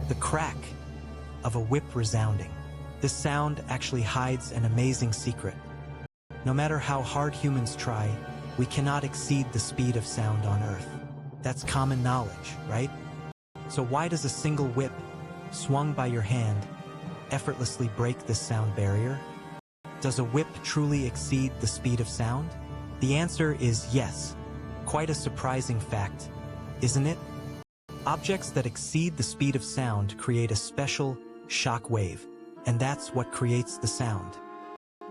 The crack of a whip resounding. This sound actually hides an amazing secret. No matter how hard humans try, we cannot exceed the speed of sound on Earth. That's common knowledge, right? So why does a single whip, swung by your hand, effortlessly break this sound barrier? Does a whip truly exceed the speed of sound? The answer is yes. Quite a surprising fact, isn't it? Objects that exceed the speed of sound create a special shock wave, and that's what creates the sound.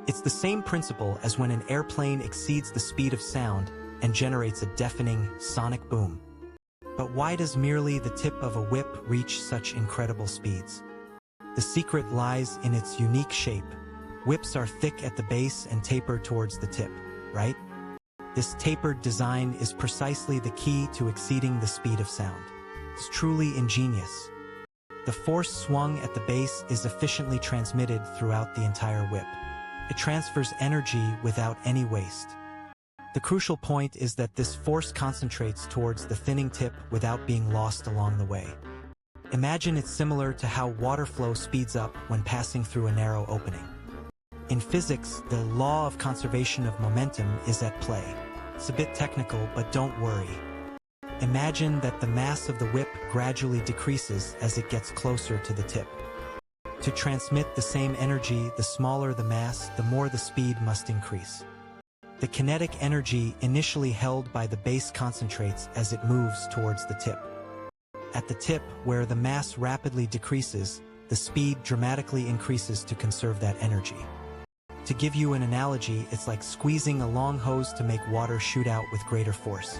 It's the same principle as when an airplane exceeds the speed of sound and generates a deafening sonic boom. But why does merely the tip of a whip reach such incredible speeds? The secret lies in its unique shape. Whips are thick at the base and taper towards the tip, right? This tapered design is precisely the key to exceeding the speed of sound. It's truly ingenious. The force swung at the base is efficiently transmitted throughout the entire whip. It transfers energy without any waste. The crucial point is that this force concentrates towards the thinning tip without being lost along the way. Imagine it's similar to how water flow speeds up when passing through a narrow opening. In physics, the law of conservation of momentum is at play. It's a bit technical, but don't worry. Imagine that the mass of the whip gradually decreases as it gets closer to the tip. To transmit the same energy, the smaller the mass, the more the speed must increase. The kinetic energy initially held by the base concentrates as it moves towards the tip. At the tip, where the mass rapidly decreases, the speed dramatically increases to conserve that energy. To give you an analogy, it's like squeezing a long hose to make water shoot out with greater force.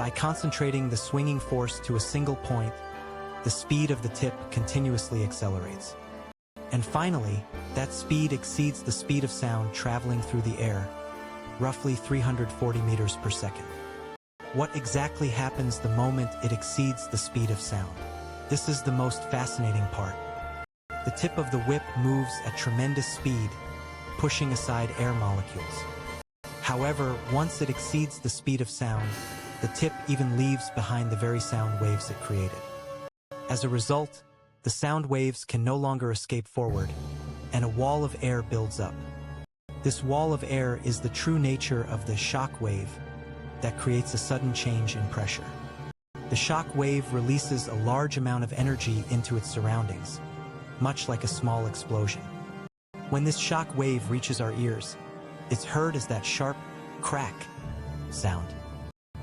By concentrating the swinging force to a single point, the speed of the tip continuously accelerates. And finally, that speed exceeds the speed of sound traveling through the air, roughly 340 meters per second. What exactly happens the moment it exceeds the speed of sound? This is the most fascinating part. The tip of the whip moves at tremendous speed, pushing aside air molecules. However, once it exceeds the speed of sound, the tip even leaves behind the very sound waves it created. As a result, the sound waves can no longer escape forward, and a wall of air builds up. This wall of air is the true nature of the shock wave that creates a sudden change in pressure. The shock wave releases a large amount of energy into its surroundings, much like a small explosion. When this shock wave reaches our ears, it's heard as that sharp crack sound.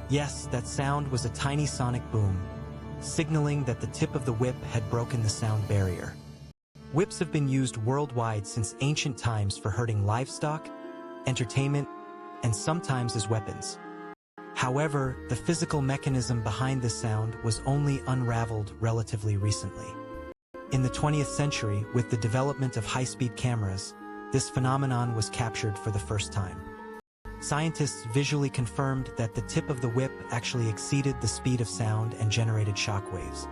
Yes, that sound was a tiny sonic boom, signaling that the tip of the whip had broken the sound barrier. Whips have been used worldwide since ancient times for herding livestock, entertainment, and sometimes as weapons. However, the physical mechanism behind this sound was only unraveled relatively recently. In the 20th century, with the development of high-speed cameras, this phenomenon was captured for the first time. Scientists visually confirmed that the tip of the whip actually exceeded the speed of sound and generated shockwaves.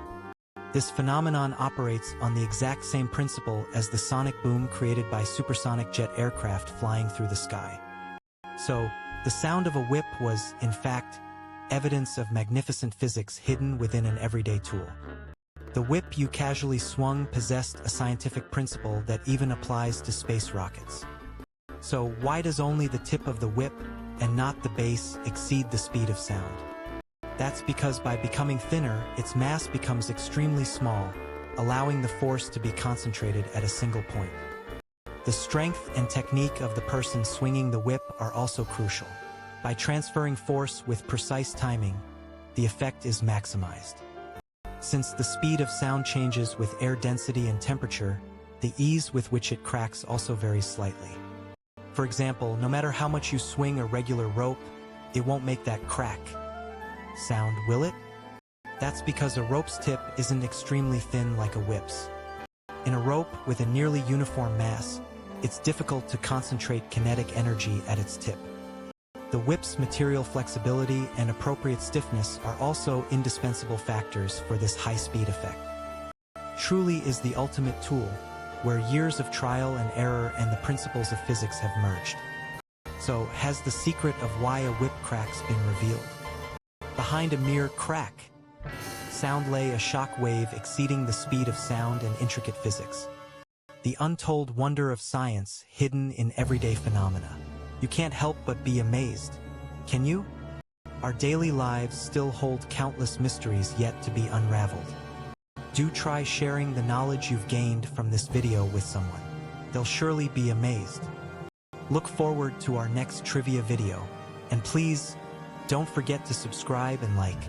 This phenomenon operates on the exact same principle as the sonic boom created by supersonic jet aircraft flying through the sky. So, the sound of a whip was, in fact, evidence of magnificent physics hidden within an everyday tool. The whip you casually swung possessed a scientific principle that even applies to space rockets. So why does only the tip of the whip, and not the base, exceed the speed of sound? That's because by becoming thinner, its mass becomes extremely small, allowing the force to be concentrated at a single point. The strength and technique of the person swinging the whip are also crucial. By transferring force with precise timing, the effect is maximized. Since the speed of sound changes with air density and temperature, the ease with which it cracks also varies slightly. For example, no matter how much you swing a regular rope, it won't make that crack sound, will it? That's because a rope's tip isn't extremely thin like a whip's. In a rope with a nearly uniform mass, it's difficult to concentrate kinetic energy at its tip. The whip's material flexibility and appropriate stiffness are also indispensable factors for this high-speed effect. Truly is the ultimate tool, where years of trial and error and the principles of physics have merged. So, has the secret of why a whip cracks been revealed? Behind a mere crack Sound lay a shock wave exceeding the speed of sound and intricate physics. The untold wonder of science hidden in everyday phenomena. You can't help but be amazed. Can you? Our daily lives still hold countless mysteries yet to be unraveled. Do try sharing the knowledge you've gained from this video with someone. They'll surely be amazed. Look forward to our next trivia video, and please, don't forget to subscribe and like.